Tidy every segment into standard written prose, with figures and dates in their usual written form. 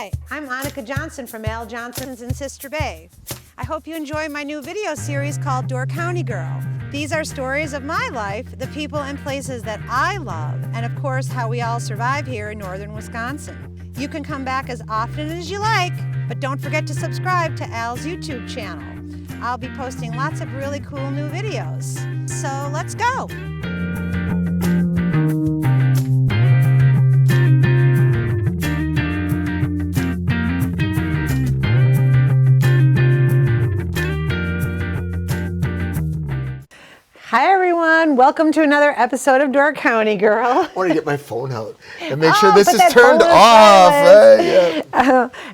Hi, I'm Annika Johnson from Al Johnson's in Sister Bay. I hope you enjoy my new video series called Door County Girl. These are stories of my life, the people and places that I love, and of course how we all survive here in northern Wisconsin. You can come back as often as you like, but don't forget to subscribe to Al's YouTube channel. I'll be posting lots of really cool new videos. So let's go. Hi everyone, welcome to another episode of Door County Girl. I want to get my phone out and make sure this is turned off.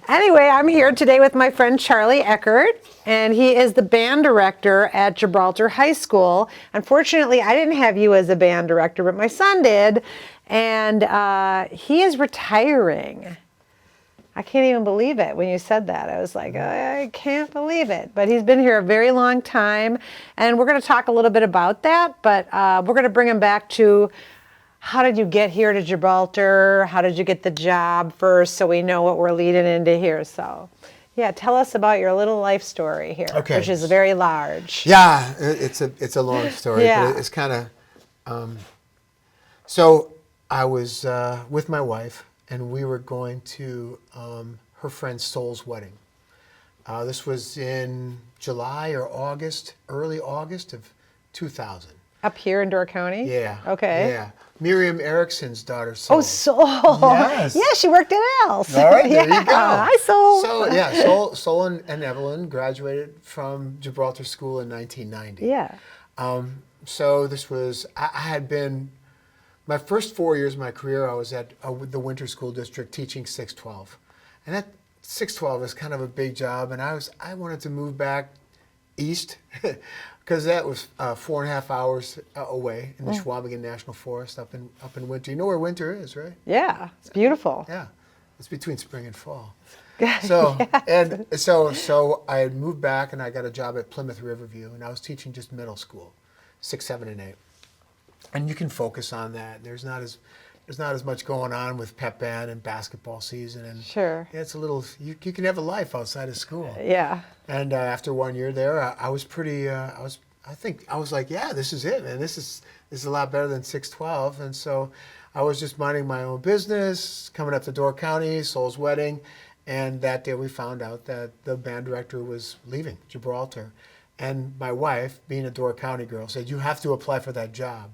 Anyway, I'm here today with my friend Charlie Eckhardt, and he is the band director at Gibraltar High School. Unfortunately, I didn't have you as a band director, but my son did, and he is retiring. I can't even believe it when you said that. I was like, I can't believe it. But he's been here a very long time, and we're going to talk a little bit about that, but we're going to bring him back to how did you get here to Gibraltar? How did you get the job first, so we know what we're leading into here. So, yeah, tell us about your little life story here, which is very large. Yeah, it's a long story, but it's kind of... So I was with my wife, and we were going to her friend Sol's wedding. This was in July or August, early August of 2000. Up here in Door County? Yeah. Okay. Yeah. Miriam Erickson's daughter, Sol. Oh, Sol. Yes. Yeah, she worked at Al's. All right, there you go. Hi, Sol. So, yeah, Sol and Evelyn graduated from Gibraltar School in 1990. Yeah. So this was, I had been, my first 4 years of my career, I was at the Winter School District teaching 612. And that 612 was kind of a big job, and I wanted to move back east because that was 4.5 hours away in the Schwabigan National Forest up in Winter. You know where Winter is, right? Yeah, it's beautiful. Yeah, it's between spring and fall. So and so I had moved back, and I got a job at Plymouth Riverview, and I was teaching just middle school, 6, 7, and 8. And you can focus on that. There's not as much going on with pep band and basketball season, and sure, it's a little. You can have a life outside of school. Yeah. And after 1 year there, I was pretty. I was like, yeah, this is it, man. This is a lot better than 612. And so I was just minding my own business, coming up to Door County, Sol's wedding, and that day we found out that the band director was leaving Gibraltar, and my wife, being a Door County girl, said, you have to apply for that job.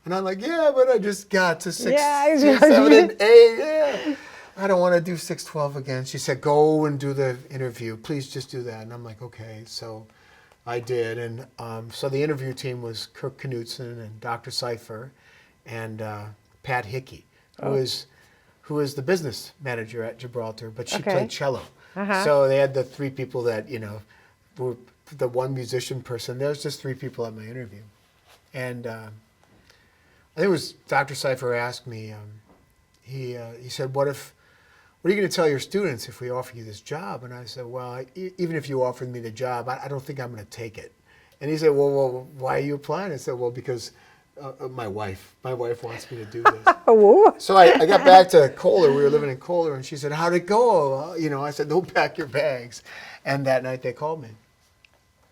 And I'm like, yeah, but I just got to 6, 7, and 8. Yeah. I don't want to do 612 again. She said, go and do the interview. Please just do that. And I'm like, okay. So I did. And so the interview team was Kirk Knutson and Dr. Seifer and Pat Hickey, who is the business manager at Gibraltar, but she played cello. So they had the 3 people that, were the one musician person. There's just 3 people at my interview. And I think it was Dr. Seifer asked me, he said, what are you going to tell your students if we offer you this job? And I said, well, even if you offered me the job, I don't think I'm going to take it. And he said, well, why are you applying? I said, well, because my wife wants me to do this. So I got back to Kohler. We were living in Kohler, and she said, how'd it go? I said, don't pack your bags. And that night they called me.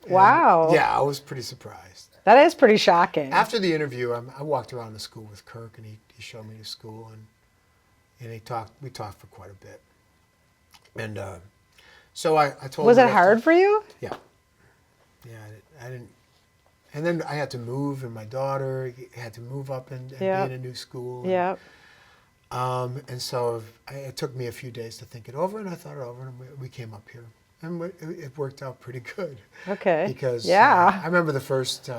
And wow. Yeah, I was pretty surprised. That is pretty shocking. After the interview, I walked around the school with Kirk, and he showed me the school, and we talked for quite a bit. And so I told him. Was it hard for you? Yeah. Yeah, I didn't. And then I had to move, and my daughter had to move up and be in a new school. Yeah. And so it took me a few days to think it over, and I thought it over, and we came up here. And it worked out pretty good. Okay. Because I remember the first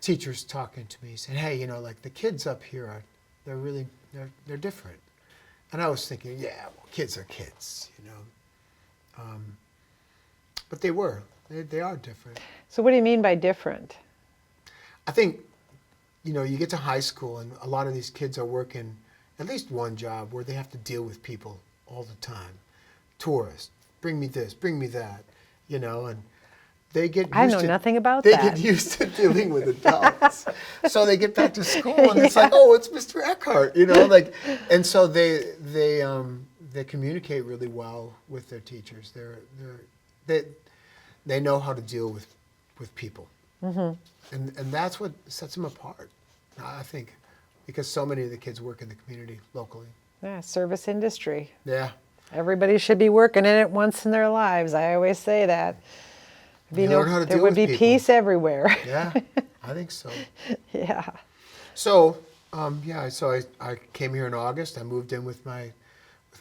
teachers talking to me, saying, hey, like the kids up here, they're different. And I was thinking, yeah, well, kids are kids, but they are different. So what do you mean by different? I think, you get to high school, and a lot of these kids are working at least one job where they have to deal with people all the time. Tourists. Bring me this, bring me that, and they get used I know nothing about that. They get used to dealing with adults. So they get back to school, and it's like, oh, it's Mr. Eckhardt, and so they they communicate really well with their teachers. They know how to deal with people, and that's what sets them apart, I think, because so many of the kids work in the community locally. Yeah, service industry. Yeah. Everybody should be working in it once in their lives. I always say that. You learn how to there deal would with be people. peace everywhere. Yeah, I think so. Yeah. So, so I came here in August. I moved in with my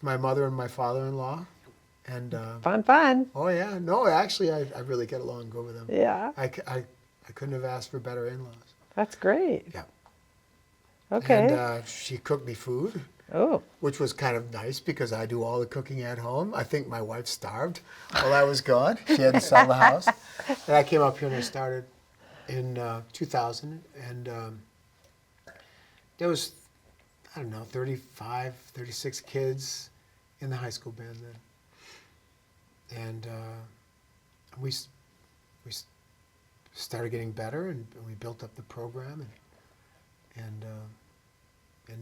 mother and my father-in-law, and Fun. oh yeah, no, actually, I really get along good with them. Yeah. I couldn't have asked for better in-laws. That's great. Yeah. Okay. And she cooked me food, which was kind of nice because I do all the cooking at home. I think my wife starved while I was gone. She had to sell the house, and I came up here and I started in 2000, and there was, I don't know, 35, 36 kids in the high school band then. And we started getting better, and we built up the program. And in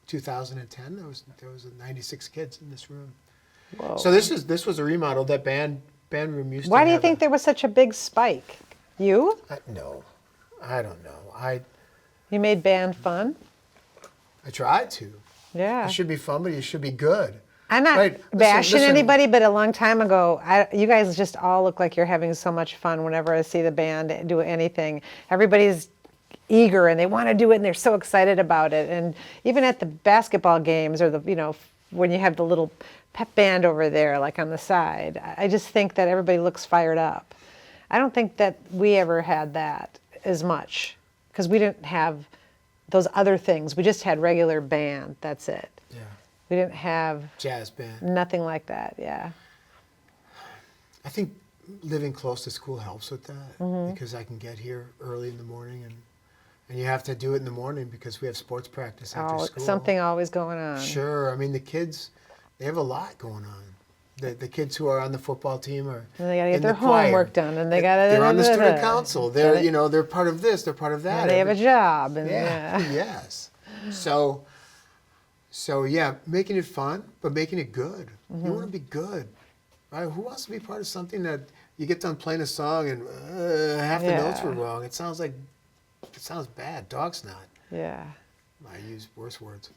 2010, there was 96 kids in this room. Whoa. So this was a remodel. That band room used to Why do you have think there was such a big spike? You? No, I don't know. You made band fun? I tried to. Yeah. It should be fun, but it should be good. I'm not Right. bashing Listen. anybody, but a long time ago, you guys just all look like you're having so much fun whenever I see the band do anything. Everybody's eager and they want to do it and they're so excited about it. And even at the basketball games or when you have the little pep band over there, like on the side, I just think that everybody looks fired up. I don't think that we ever had that as much because we didn't have those other things. We just had regular band. That's it. Yeah. We didn't have Jazz band. nothing like that. Yeah. I think living close to school helps with that because I can get here early in the morning, and you have to do it in the morning because we have sports practice after school. Something always going on. Sure. I mean, the kids, they have a lot going on. The kids who are on the football team are And they got to get in their the choir. homework done, and they got to. They're on the student council. They're part of this. They're part of that. And they have a job. And Yeah. Yes. So yeah, making it fun, but making it good. You want to be good, right? Who wants to be part of something that you get done playing a song and half the notes were wrong? It sounds bad. Dog snot. Yeah. I use worse words.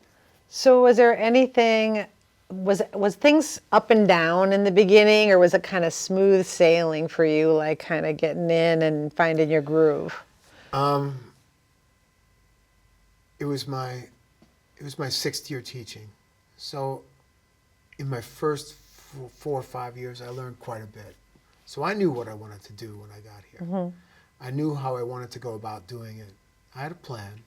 So was there anything? Was things up and down in the beginning, or was it kind of smooth sailing for you, like kind of getting in and finding your groove? It was my 6th year teaching, so in my first 4 or 5 years, I learned quite a bit. So I knew what I wanted to do when I got here. I knew how I wanted to go about doing it. I had a plan.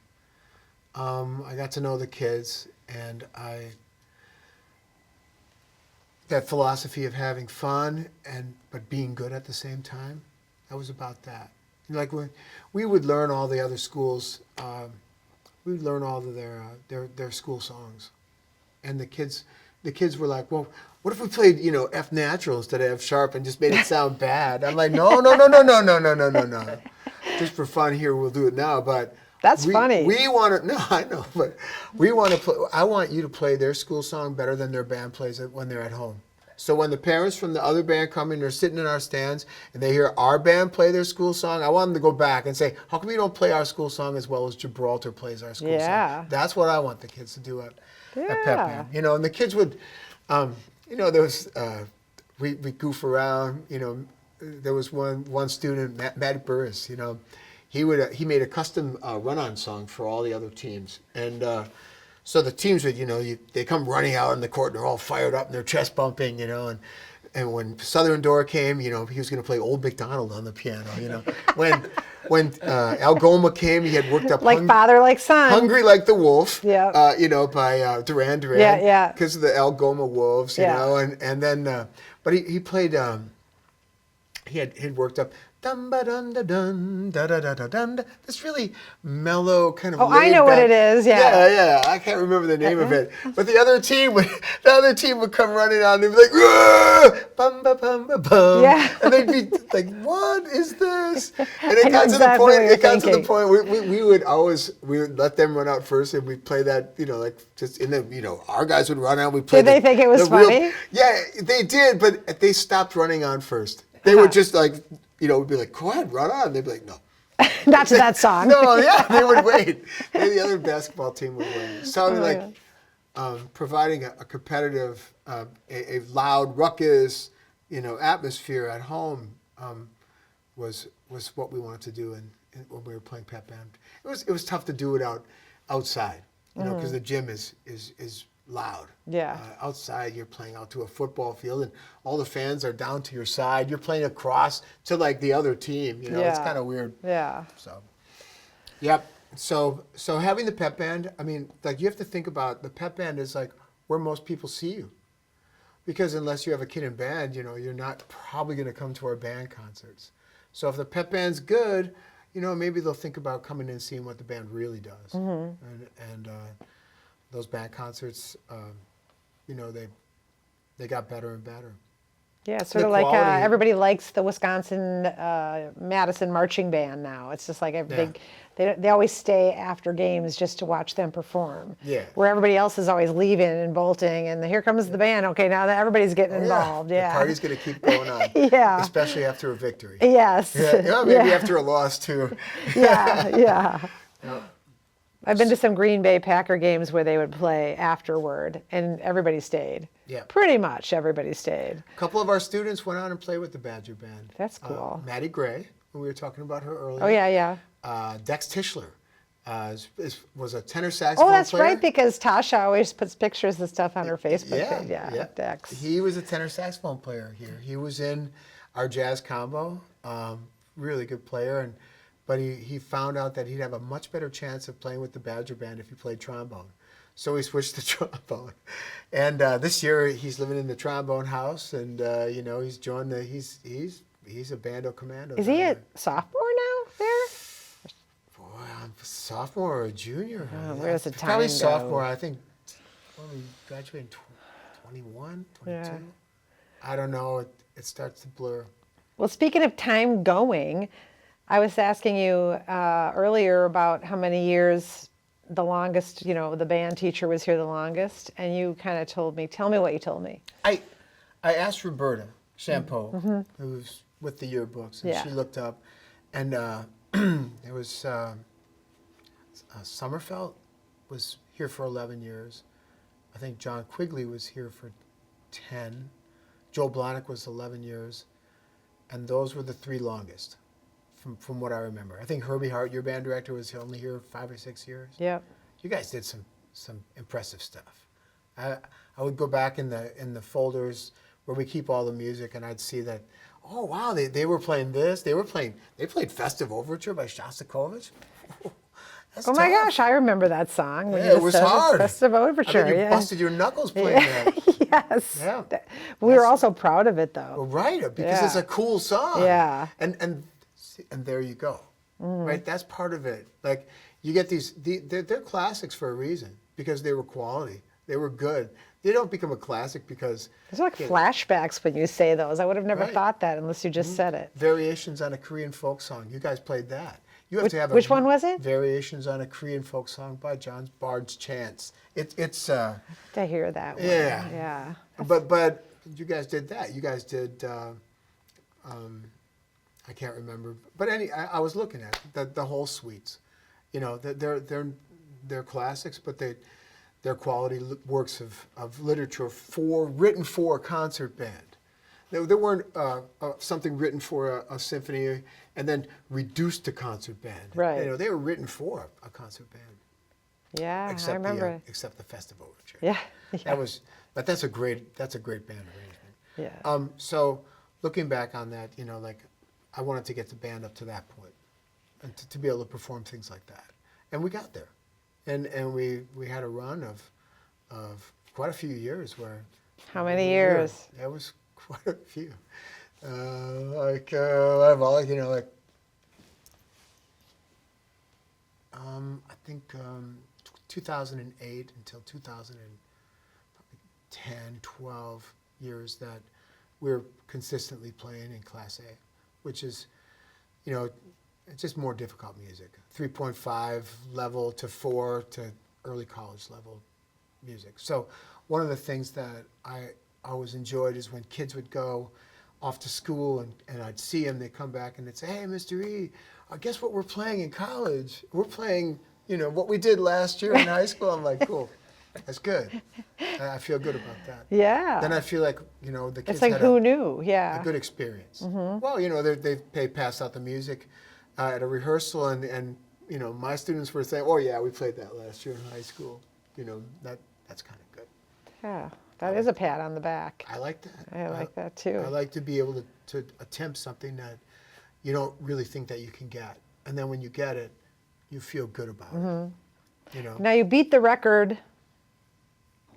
I got to know the kids, and that philosophy of having fun but being good at the same time. That was about that. Like when we would learn all the other schools, we would learn all of their school songs, and the kids were like, "Well, what if we played F natural instead of F sharp and just made it sound bad?" I'm like, "No. Just for fun here, we'll do it now." But That's funny. We want to. No, I know, but we want to play. I want you to play their school song better than their band plays it when they're at home. So when the parents from the other band come in, they're sitting in our stands, and they hear our band play their school song, I want them to go back and say, "How come you don't play our school song as well as Gibraltar plays our school song?" That's what I want the kids to do at Pep Band. And the kids would, there was we goof around. There was one student, Matt Burris. He made a custom run-on song for all the other teams, and so the teams would, they come running out on the court and they're all fired up and they're chest bumping, and when Southern Door came, he was going to play Old MacDonald on the piano, When Algoma came, he had worked up like father, like son. Hungry Like the Wolf, yeah. By Duran Duran, yeah, because of the Algoma Wolves, and then, but he played, he had worked up dun ba dun da dun da da da da dun. This really mellow kind of. Oh, I know what it is. Yeah. Yeah. I can't remember the name of it, but the other team would come running on. They'd be like, "Whoa, bum ba bum ba bum," Yeah. and they'd be like, "What is this?" And I it know got to the exactly point. what you're It got to the thinking. point. We would let them run out first, and we'd play that. Like just in the. Our guys would run out. We play. Did they think it was funny? Yeah, they did, but they stopped running on first. They would just like, we'd be like, "Go ahead, run on." They'd be like, "No." Not to that song. No, yeah, they would wait. The other basketball team would wait. So providing a competitive, a loud, ruckus, atmosphere at home was what we wanted to do when we were playing pep band. It was tough to do it outside, because the gym is loud. Yeah. Outside, you're playing out to a football field, and all the fans are down to your side. You're playing across to the other team. It's kind of weird. Yeah. So, yep. So having the pep band, I mean, you have to think about the pep band is where most people see you, because unless you have a kid in band, you're not probably going to come to our band concerts. So if the pep band's good, maybe they'll think about coming in and seeing what the band really does. And those band concerts, they got better and better. Yeah, sort of like everybody likes the Wisconsin Madison marching band now. It's just like they always stay after games just to watch them perform. Yeah. Where everybody else is always leaving and bolting, and here comes the band. Okay, now that everybody's getting involved. Yeah. The party's going to keep going on. Yeah. Especially after a victory. Yes. Yeah, maybe after a loss too. Yeah. I've been to some Green Bay Packer games where they would play afterward, and everybody stayed. Yeah. Pretty much everybody stayed. A couple of our students went on and played with the Badger Band. That's cool. Maddie Gray, who we were talking about her earlier. Oh, yeah. Dex Tischler was a tenor saxophone player. Oh, that's player. right, because Tasha always puts pictures and stuff on her Facebook page. Yeah, Dex. He was a tenor saxophone player here. He was in our jazz combo. Really good player, but he found out that he'd have a much better chance of playing with the Badger Band if he played trombone. So he switched to trombone. And this year he's living in the trombone house, and he's joined he's a bando commando. Is he a sophomore now there? Boy, I'm a sophomore or a junior. Where's the time Probably go? sophomore. I think we graduated in 21, 22. Yeah. I don't know. It starts to blur. Well, speaking of time going, I was asking you earlier about how many years the longest, the band teacher was here the longest, and you kind of told me. Tell me what you told me. I asked Roberta Champeau, who's with the yearbooks, and she looked up, and there was Sommerfeld was here for 11 years. I think John Quigley was here for 10. Joe Blahnik was 11 years, and those were the three longest. From what I remember, I think Herbie Hart, your band director, was only here 5 or 6 years. Yep. You guys did some impressive stuff. I would go back in the folders where we keep all the music, and I'd see that. Oh wow, they were playing this. They played Festive Overture by Shostakovich. That's Oh my tough. gosh, I remember that song. Yeah, it was hard. Festive Overture. I think you busted your knuckles playing that. Yes. Yeah. We were also proud of it, though. Well, right, because it's a cool song. Yeah. And there you go. Right, that's part of it. Like you get they're classics for a reason, because they were quality. They were good. They don't become a classic because There's like flashbacks when you say those. I would have never thought that unless you just said it. Variations on a Korean folk song. You guys played that. You have to have which one was it? Variations on a Korean folk song by John Bard's Chance. It's To hear that one. Yeah. Yeah. But you guys did that. You guys did I can't remember. But I was looking at the whole suites. They're classics, but they're quality works of literature written for a concert band. There weren't something written for a symphony and then reduced to concert band. Right. They were written for a concert band. Yeah, I remember. Except the Festive Overture. Yeah. But that's a great band arrangement. Yeah. So looking back on that, I wanted to get the band up to that point, and to be able to perform things like that, and we got there, and we had a run of quite a few years where. How many years? That was quite a few. I have all, like, I think 2008 until 2010, 12 years that we're consistently playing in Class A, which is, it's just more difficult music. 3.5 level to 4 to early college level music. So one of the things that I always enjoyed is when kids would go off to school and I'd see them, they'd come back and they'd say, "Hey, Mr. E, guess what we're playing in college? We're playing, what we did last year in high school." I'm like, cool, that's good. I feel good about that. Yeah. Then I feel like, the kids It's like, had who knew? Yeah. a good experience. Well, they passed out the music at a rehearsal and my students were saying, "Oh yeah, we played that last year in high school." That's kind of good. Yeah. That is a pat on the back. I like that. I like that too. I like to be able to attempt something that you don't really think that you can get. And then when you get it, you feel good about it. Now you beat the record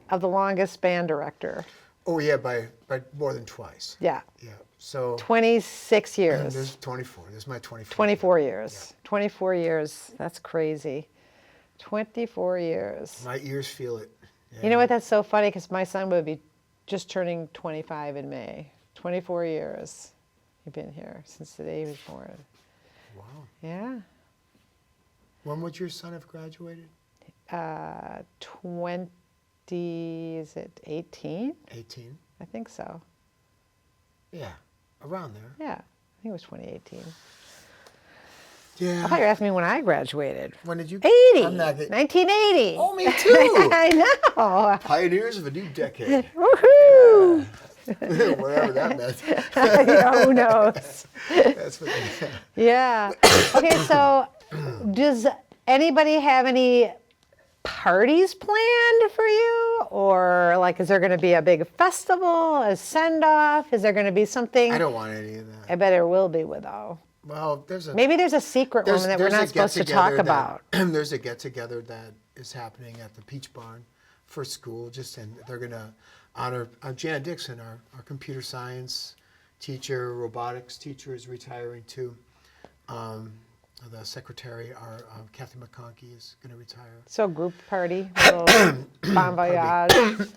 of the longest band director. Oh yeah, by more than twice. Yeah. Yeah. So 26 years. There's 24. This is my 24. 24 years. Yeah. 24 years. That's crazy. 24 years. My ears feel it. Yeah. You know what? That's so funny because my son would be just turning 25 in May. 24 years. You've been here since the day he was born. Wow. Yeah. When would your son have graduated? 20, is it 18? 18. I think so. Yeah, around there. Yeah, I think it was 2018. Yeah. I thought you were asking me when I graduated. When did you? 80. I'm not 1980. Oh, me too. I know. Pioneers of a new decade. Woohoo! Whatever that meant. Yeah, who knows? That's what. Yeah. Okay, so does anybody have any parties planned for you? Or like, is there going to be a big festival, a send-off? Is there going to be something? I don't want any of that. I bet there will be, though. Well, Maybe there's a secret one that we're not supposed to talk about. There's a get-together that is happening at the Peach Barn for school, and they're going to honor Jan Dixon, our computer science teacher, robotics teacher is retiring too. The secretary, our Kathy McConkey, is going to retire. So group party, little bon voyage.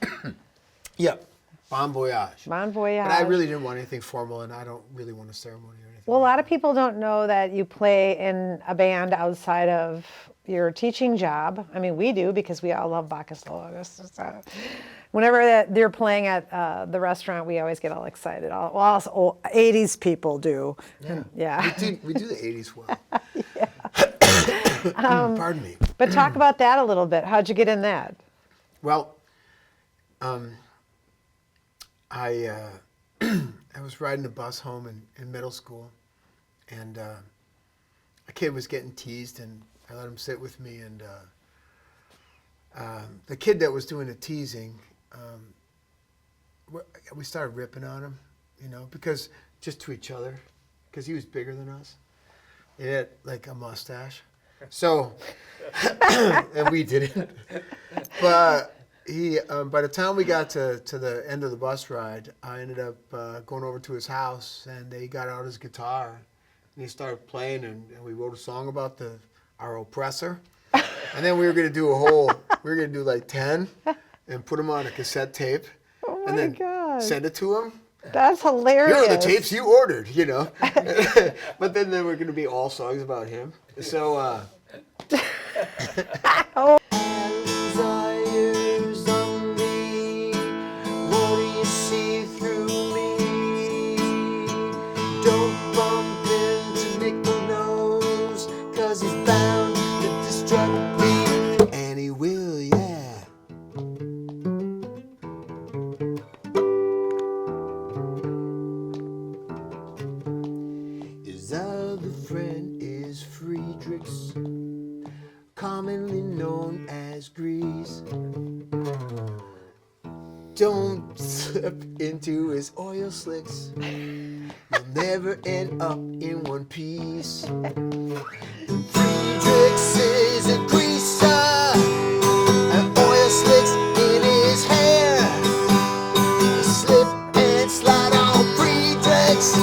Yep, bon voyage. Bon voyage. But I really didn't want anything formal, and I don't really want a ceremony or anything. Well, a lot of people don't know that you play in a band outside of your teaching job. I mean, we do because we all love Bacchus Logus. So whenever they're playing at the restaurant, we always get all excited. Well, us 80s people do. Yeah. Yeah. We do the 80s well. Yeah. Pardon me. But talk about that a little bit. How'd you get in that? Well, I was riding a bus home in middle school, and a kid was getting teased, and I let him sit with me, and the kid that was doing the teasing, we started ripping on him, because just to each other, because he was bigger than us. He had like a mustache, so and we didn't. But he, by the time we got to the end of the bus ride, I ended up going over to his house, and he got out his guitar, and he started playing, and we wrote a song about our oppressor, and then we were going to do like 10, and put them on a cassette tape, and then send it to him. That's hilarious. Here are the tapes you ordered, But then there were going to be all songs about him. So, Oh. Desires on me, what do you see through me? Don't bump into Nickel Nose, 'cause he's bound to destruct me. And he will, yeah. His other friend is Friedrichs, commonly known as Grease. Don't slip into his oil slicks. You'll never end up in one piece. Friedrichs is a greaser, and oil slicks in his hair. Slip and slide on Friedrichs.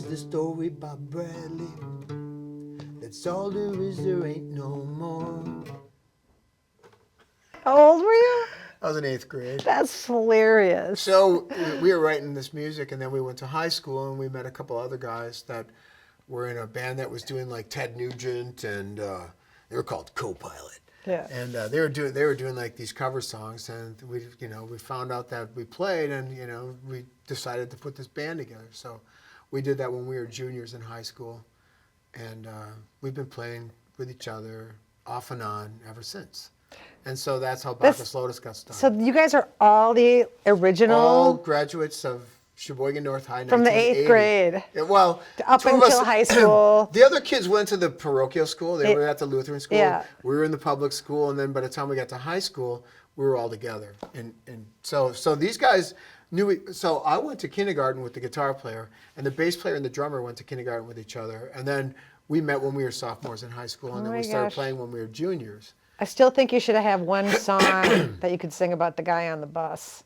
the story about Bradley. That's all there ain't no more. How old were you? I was in 8th grade. That's hilarious. So we were writing this music, and then we went to high school, and we met a couple other guys that were in a band that was doing like Ted Nugent, and they were called Co-Pilot. Yeah. And they were doing like these cover songs, and we found out that we played, and we decided to put this band together. So we did that when we were juniors in high school, and we've been playing with each other off and on ever since. And so that's how Bacchus Lotus got started. So you guys are all the original? All graduates of Sheboygan North High, From the 8th grade. Yeah, well, up two of until us- high school. The other kids went to the parochial school. They were at the Lutheran school. Yeah. We were in the public school, and then by the time we got to high school, we were all together. And so these guys knew. So I went to kindergarten with the guitar player, and the bass player and the drummer went to kindergarten with each other. And then we met when we were sophomores in high school, and then my we started gosh. playing when we were juniors. I still think you should have one song that you could sing about the guy on the bus.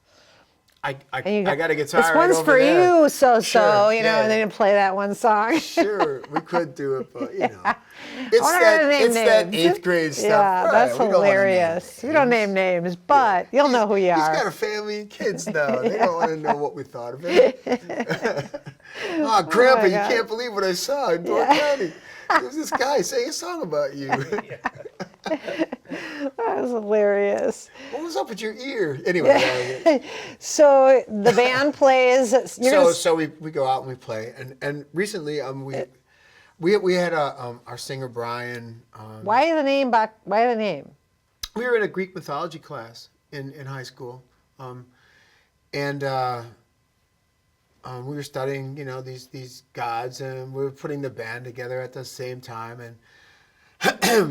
I And you got a guitar. This right one's over for there. you, so, Sure, and they didn't play that one song. Sure, we could do it, but it's wonder how to name that names. 8th grade stuff. Yeah, Right, that's we don't wanna name hilarious. We don't name names, but you'll know who you He's are. got a family and kids now. They don't want to know what we thought of it. Oh, Grandpa, you God. can't believe what I saw in Door County. There's this guy saying a song about you. That was hilarious. What was up with your ear? Anyway. So the band plays. So we go out and we play, and recently we had our singer Brian. Why the name? Why the name? We were in a Greek mythology class in high school, and we were studying these gods, and we were putting the band together at the same time. And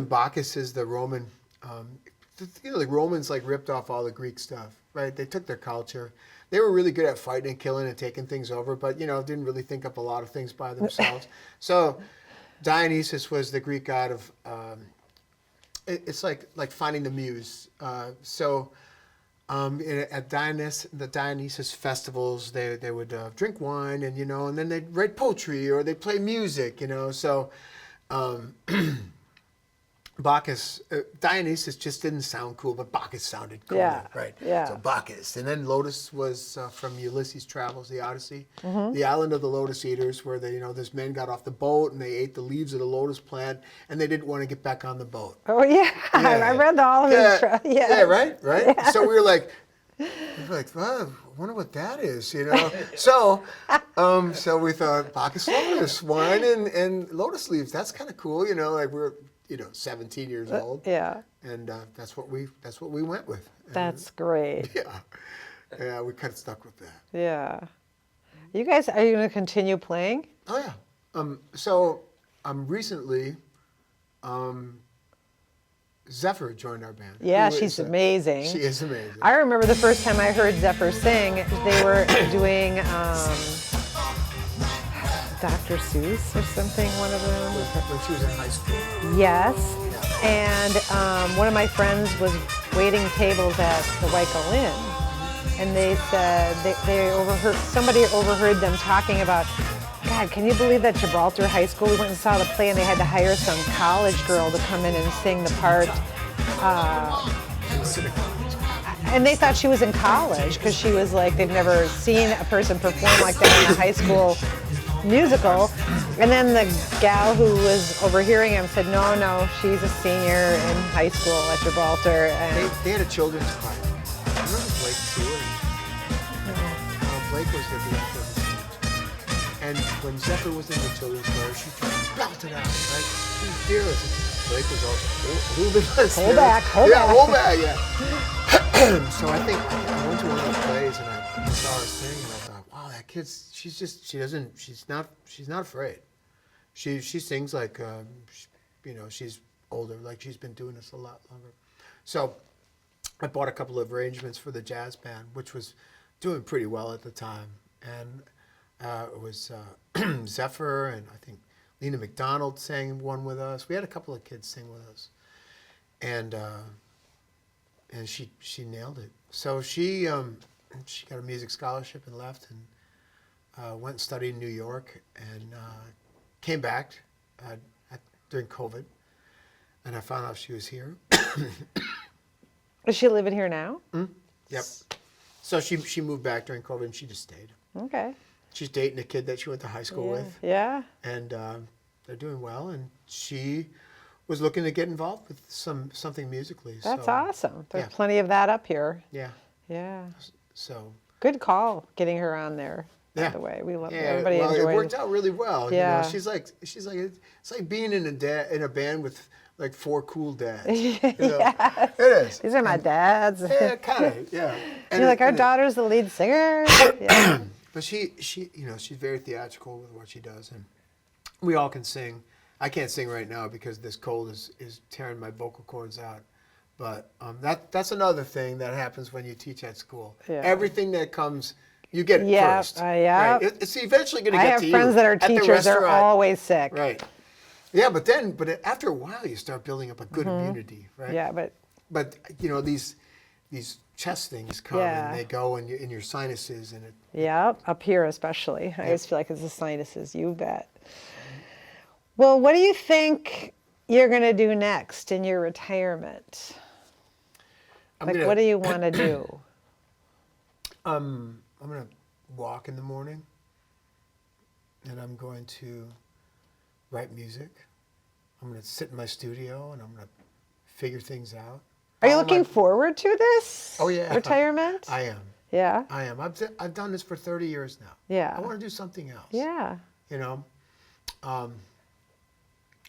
Bacchus is the Roman. The Romans ripped off all the Greek stuff, right? They took their culture. They were really good at fighting and killing and taking things over, but didn't really think up a lot of things by themselves. So Dionysus was the Greek god of. It's like finding the muse. At the Dionysus festivals, they would drink wine and then they'd write poetry or they'd play music. So. Bacchus, Dionysus just didn't sound cool, but Bacchus sounded cool, Yeah, right? yeah. So Bacchus, and then Lotus was from Ulysses' travels, the Odyssey, Mm-hmm. the island of the lotus eaters, where this men got off the boat and they ate the leaves of the lotus plant, and they didn't want to get back on the boat. Oh yeah, I read all of his. Yeah, right. Yeah. So we were like, well, I wonder what that is, So, so we thought Bacchus lotus, wine and lotus leaves. That's kind of cool, we're 17 years old. Yeah. And that's what we went with. And, That's great. Yeah, we kind of stuck with that. Yeah. You guys, are you going to continue playing? Oh yeah. So recently, Zephyr joined our band. Yeah, Who she's is, amazing. She is amazing. I remember the first time I heard Zephyr sing, they were doing Dr. Seuss or something, one of them. When she was in high school. Yes. And one of my friends was waiting tables at the Waco Inn. And they said somebody overheard them talking about, God, can you believe that Gibraltar High School, we went and saw the play and they had to hire some college girl to come in and sing the part. And they thought she was in college because she was they've never seen a person perform like that in a high school musical. And then the gal who was overhearing him said, no, she's a senior in high school at Gibraltar. And They had a children's choir. I remember Blake Stewart. Blake was the director of the children's. And when Zephyr was in the children's choir, she just belted out, right? She was fearless. Blake was also a little bit less. Hold back. Hold back, yeah. So I think I went to one of the plays and I saw her sing and I thought, wow, that kid's, she's not afraid. She sings she's older, like she's been doing this a lot longer. So I bought a couple of arrangements for the jazz band, which was doing pretty well at the time. And it was Zephyr and I think Lena McDonald sang one with us. We had a couple of kids sing with us. And she nailed it. So she got a music scholarship and left, went and studied in New York, and came back during COVID, and I found out she was here. Is she living here now? Yep. So she moved back during COVID, and she just stayed. Okay. She's dating a kid that she went to high school with. Yeah. And they're doing well, and she was looking to get involved with something musically. That's so, awesome. There's yeah. plenty of that up here. Yeah. Yeah. So. Good call getting her on there. By Yeah. the way, we love Yeah. everybody Well, enjoyed it worked out really well. Yeah. You know, she's like it's like being in a band with like 4 cool dads. You know? Yes. It is. These are my dads. Yeah, kind of. Yeah. You're like, our daughter's the lead singer. Yeah. But she, you know, she's very theatrical with what she does, and we all can sing. I can't sing right now because this cold is tearing my vocal cords out. But that's another thing that happens when you teach at school. Yeah. Everything that comes, you get it Yeah, first. yeah. Right? It's eventually going to I get have to you. friends that are at the teachers. They're restaurant. always sick. Right. Yeah, but after a while, you start building up a good immunity, right? Yeah, But you know these chest things come Yeah. and they go in your sinuses and it. yeah, up here especially. I always feel like it's the sinuses. You bet. Well, what do you think you're going to do next in your retirement? What do you want to do? I'm gonna walk in the morning, and I'm going to write music. I'm gonna sit in my studio and I'm gonna figure things out. Are you looking forward to this? Oh yeah, retirement? I am. Yeah. I am. I've done this for 30 years now. Yeah. I want to do something else. Yeah. You know,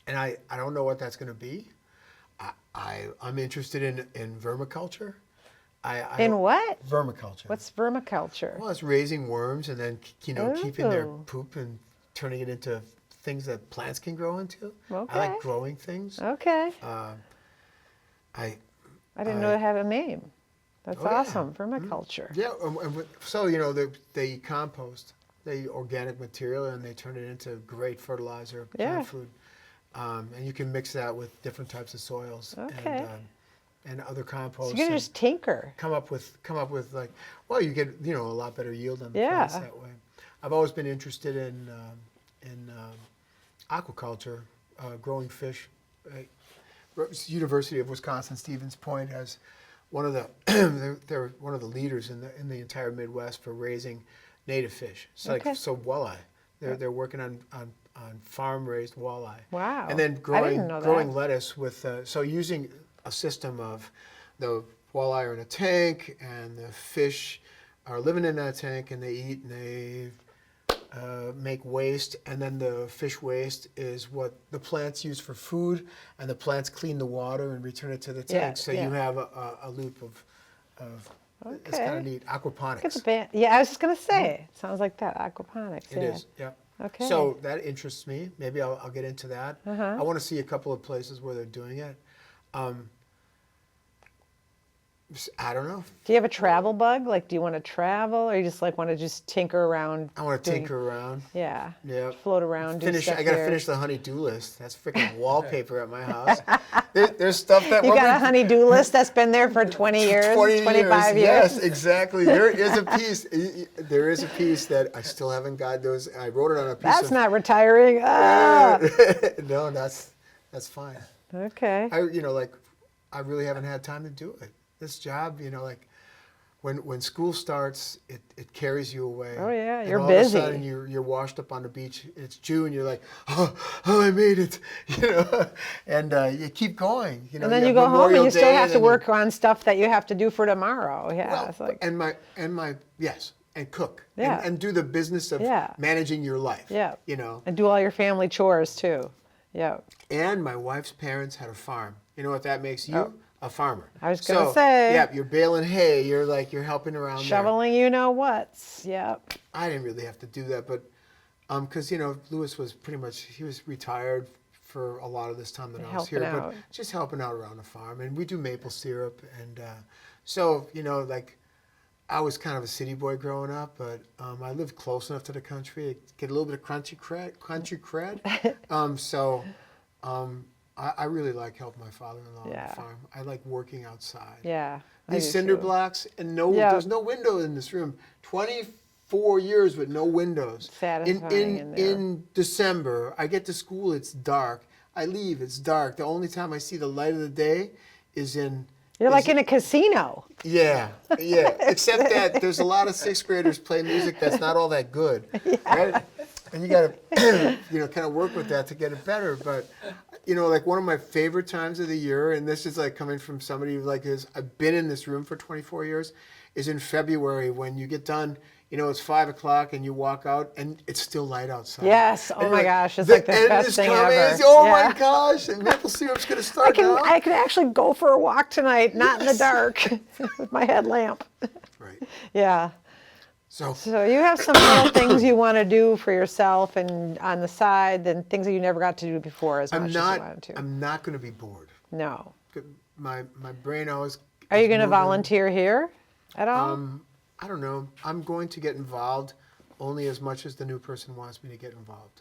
and I don't know what that's going to be. I'm interested in vermiculture. In what? Vermiculture. What's vermiculture? Well, it's raising worms and then keeping their Ooh. poop and turning it into things that plants can grow into. Okay. I like growing things. Okay. I didn't know it had a name. That's Oh, yeah. awesome. Vermiculture. Yeah, so you know they compost the organic material and they turn it into great fertilizer, Yeah. plant food, and you can mix that with different types of soils Okay. and other composts. So you can just tinker. come up with like, well, you get a lot better yield on the Yeah. plants that way. I've always been interested in aquaculture, growing fish. University of Wisconsin Stevens Point has one of the they're one of the leaders in the entire Midwest for raising native fish. So Okay. walleye. They're working on farm raised walleye. Wow. And then I didn't know growing that. lettuce with so using a system of the walleye are in a tank and the fish are living in that tank and they eat and they make waste, and then the fish waste is what the plants use for food, and the plants clean the water and return it to the tank. So yeah. you have a loop of it's kind Okay. of neat. Aquaponics. Get the band. Yeah, I was just going to say. It sounds like that. Aquaponics. It yeah. is, yeah. Okay. So that interests me. Maybe I'll get into that. Uh-huh. I want to see a couple of places where they're doing it. I don't know. Do you have a travel bug? Like, do you want to travel, or you just want to just tinker around? I want to tinker around. Yeah. Yeah. Float around. Do stuff I got to here. finish the honey-do list. That's freaking wallpaper at my house. There's stuff that You got a honey-do list that's been there for 20 years, 25 years. Yes, exactly. There is a piece. There is a piece that I still haven't got those. I wrote it on a piece. That's not retiring. Ah. No, that's fine. Okay. I really haven't had time to do it. This job, when school starts, it carries you away. Oh, yeah, And you're all busy. Of a sudden you're washed up on the beach. It's June. You're like, oh, I made it, and you keep going. And then you have go home Memorial and you still Day, have to and work on stuff that you have to do for tomorrow. Yeah. Well, it's like, and cook. Yeah. And do the business of Yeah. managing your life. yeah. You know. And do all your family chores too. Yeah. And my wife's parents had a farm. You know what that makes you? Oh. A farmer. I was gonna So, say. Yeah, you're baling hay. You're helping around there. Shoveling, you know what's. Yep. I didn't really have to do that, but because Lewis was he was retired for a lot of this time that I was here, Helping but out. just helping out around the farm, and we do maple syrup, and so I was kind of a city boy growing up, but I lived close enough to the country to get a little bit of country cred. I really like helping my father-in-law on Yeah. the farm. I like working outside. Yeah. I These do cinder too. blocks, and Yeah. there's no window in this room. 20 4 years with no windows. Satisfying in there. In December, I get to school, it's dark. I leave, it's dark. The only time I see the light of the day is in... You're like in a casino. Yeah, yeah. Except that there's a lot of sixth graders play music that's not all that good, right? And you got to, kind of work with that to get it better. But, like one of my favorite times of the year, and this is like coming from somebody who I've been in this room for 24 years, is in February when you get done. It's 5 o'clock and you walk out and it's still light outside. Yes. Oh and my gosh, it's like the best thing ever. Oh my gosh, and maple syrup's going to start now. I can actually go for a walk tonight, not in the dark, with my headlamp. Right. Yeah. So you have some little things you want to do for yourself and on the side, and things that you never got to do before as much as you wanted to. I'm not going to be bored. No. My brain always. Are you going to volunteer here at all? I don't know. I'm going to get involved only as much as the new person wants me to get involved.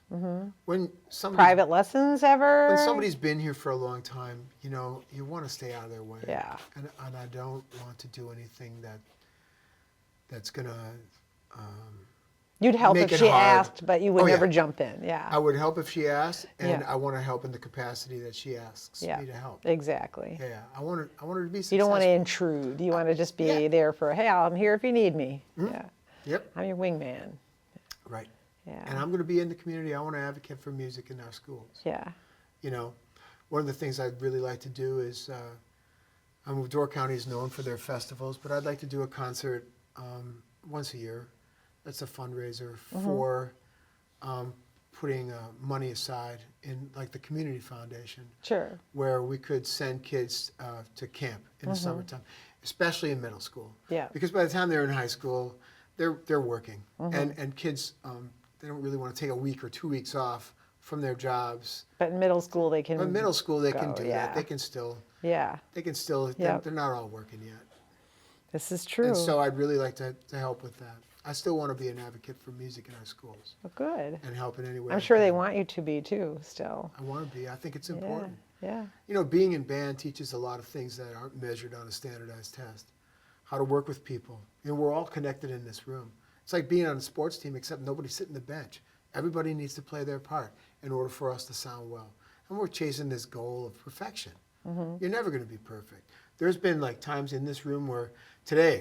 When Private lessons ever? When somebody's been here for a long time, you want to stay out of their way. Yeah. And I don't want to do anything that's going to You'd help make if it she hard. asked, but you would never jump in. Yeah. I would help if she asked, and Yeah. I want to help in the capacity that she asks me to help. Exactly. Yeah, I want her to be successful. You don't want to intrude. You want to just be there for, hey, I'm here if you need me. Yeah. Yep. I'm your wingman. Right. Yeah. And I'm going to be in the community. I want to advocate for music in our schools. Yeah. One of the things I'd really like to do is, Door County is known for their festivals, but I'd like to do a concert once a year. That's a fundraiser for putting money aside in like the community foundation. Sure. Where we could send kids to camp in the summertime, especially in middle school. Yeah. Because by the time they're in high school, they're working, and kids they don't really want to take a week or 2 weeks off from their jobs. But in middle school they can. But in middle school they can go, do yeah. that. They can still. Yeah. They can still. Yep. They're not all working yet. This is true. And so I'd really like to help with that. I still want to be an advocate for music in our schools. Well, good. And help in any way. I'm sure they want you to be too, still. I want to be. I think it's important. Yeah. Being in band teaches a lot of things that aren't measured on a standardized test. How to work with people. We're all connected in this room. It's like being on a sports team, except nobody's sitting the bench. Everybody needs to play their part in order for us to sound well. And we're chasing this goal of perfection. You're never going to be perfect. There's been like times in this room where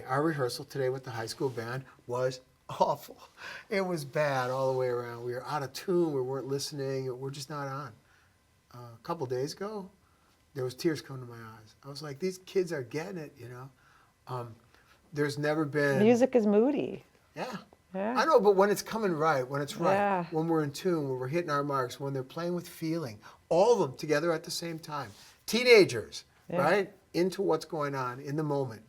our rehearsal today with the high school band was awful. It was bad all the way around. We were out of tune. We weren't listening. We're just not on. A couple days ago, there was tears coming to my eyes. I was like, these kids are getting it, There's never been... Music is moody. Yeah. Yeah. I know, but when it's coming right, when it's right, Yeah. when we're in tune, when we're hitting our marks, when they're playing with feeling, all of them together at the same time. Teenagers, right? Into what's going on in the moment.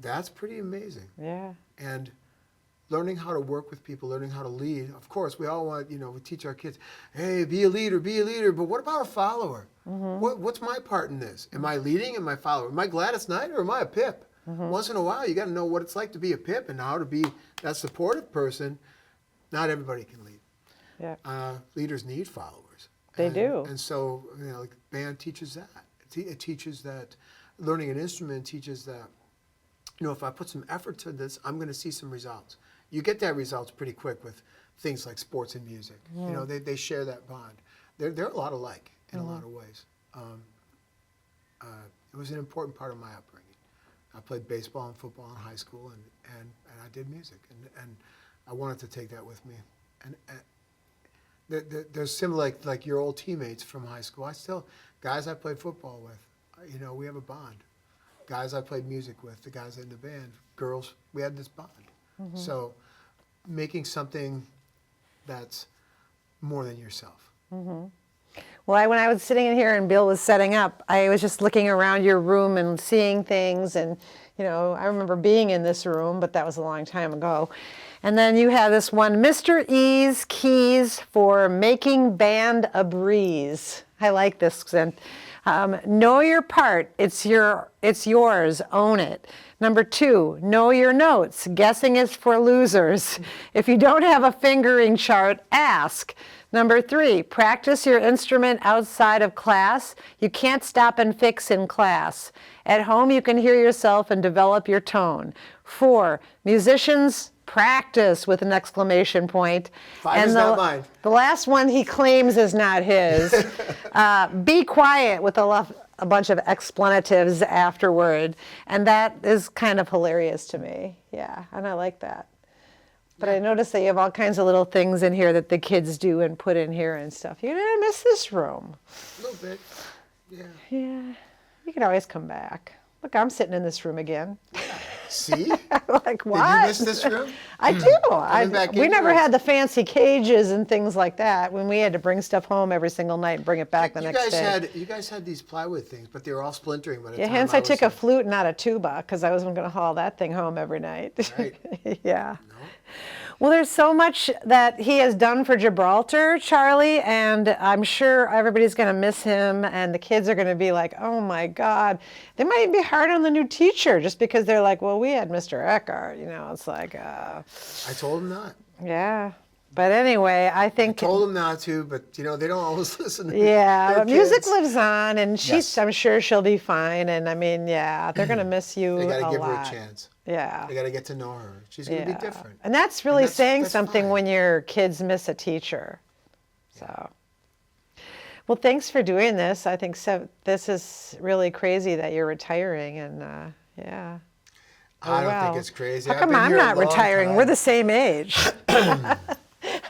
That's pretty amazing. Yeah. And learning how to work with people, learning how to lead. Of course, we all want, we teach our kids, hey, be a leader, but what about a follower? What's my part in this? Am I leading? Am I following? Am I Gladys Knight or am I a pip? Once in a while, you got to know what it's like to be a pip and how to be that supportive person. Not everybody can lead. Yeah. Leaders need followers. They do. And so, like band teaches that. It teaches that. Learning an instrument teaches that. If I put some effort to this, I'm going to see some results. You get that results pretty quick with things like sports and music. They share that bond. They're a lot alike in a lot of ways. It was an important part of my upbringing. I played baseball and football in high school, and I did music, and I wanted to take that with me. And there's similar like your old teammates from high school. Guys I played football with, we have a bond. Guys I played music with, the guys in the band, girls, we had this bond. So making something that's more than yourself. Well, when I was sitting in here and Bill was setting up, I was just looking around your room and seeing things. And, I remember being in this room, but that was a long time ago. And then you have this one, Mr. E's keys for making band a breeze. I like this. Know your part. It's yours. Own it. Number 2, know your notes. Guessing is for losers. If you don't have a fingering chart, ask. Number 3, practice your instrument outside of class. You can't stop and fix in class. At home, you can hear yourself and develop your tone. 4, musicians practice with an exclamation point. 5 is not mine. The last one he claims is not his. Be quiet with a bunch of explanatives afterward. And that is kind of hilarious to me. Yeah, and I like that. But I noticed that you have all kinds of little things in here that the kids do and put in here and stuff. You're going to miss this room. A little bit, yeah. Yeah, you can always come back. Look, I'm sitting in this room again. See? Like, what? Did you miss this room? I do. We never had the fancy cages and things like that when we had to bring stuff home every single night and bring it back the next day. You guys had these plywood things, but they were all splintering by the Yeah, time hence I took a flute, not a tuba, because I wasn't going to haul that thing home every night. Right. Yeah. No? Well, there's so much that he has done for Gibraltar, Charlie, and I'm sure everybody's going to miss him, and the kids are going to be like, oh my God. They might even be hard on the new teacher just because they're like, well, we had Mr. Eckhardt, you know, it's like, I told him not. yeah. But anyway, I think... I told them not to, but, you know, they don't always listen to yeah, their but music kids. lives on, and I'm sure she'll be fine, and I mean, yeah, they're going to miss you a lot. They got to give her a chance. Yeah. They got to get to know her. She's going to be different. And that's really saying that's something fine. when your kids miss a teacher. So, well, thanks for doing this. I think this is really crazy that you're retiring, and yeah. I don't think it's crazy. How come I'm not retiring? We're the same age.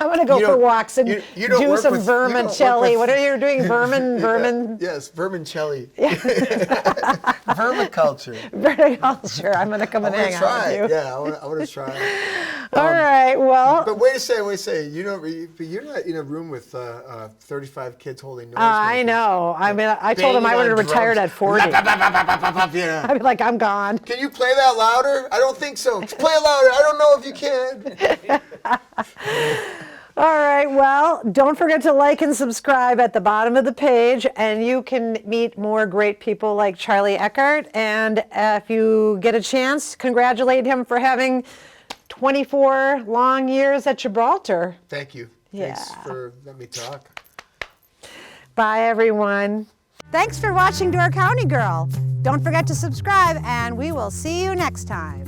I'm going to go for walks and do some vermicelli. What are you doing? Vermin? Yes, vermicelli. Vermiculture. Vermiculture. I'm going to come and hang out with you. Yeah, I want to try. All right, well. But wait a second. You're not in a room with 35 kids holding noise. I know. I mean, I told him I would have retired at 40. Yeah. I'd be like, I'm gone. Can you play that louder? I don't think so. Play it louder. I don't know if you can. All right, well, don't forget to like and subscribe at the bottom of the page, and you can meet more great people like Charlie Eckhardt. And if you get a chance, congratulate him for having 24 long years at Gibraltar. Thank you. Yeah. Thanks for letting me talk. Bye, everyone. Thanks for watching Door County Girl. Don't forget to subscribe, and we will see you next time.